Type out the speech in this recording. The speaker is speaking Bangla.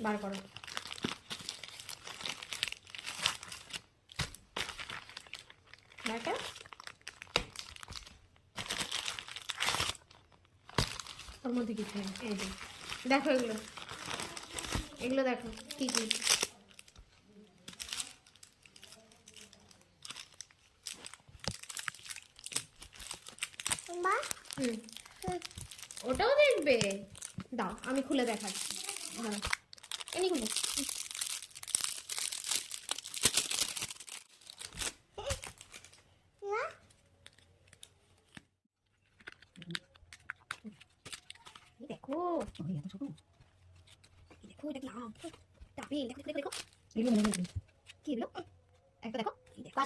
বার করো। বার করো। ওর মধ্যে কিছু নেই। এই যে দেখো, এগুলো এগুলো দেখো কি কি। ওটাও দেখবে? দাও আমি খুলে দেখাচ্ছি। হ্যাঁ এমনি খুলে। দেখো দেখো, এটা কি আম? আপেল। দেখো দেখো দেখো। কি এগুলো? একটা দেখো, দেখো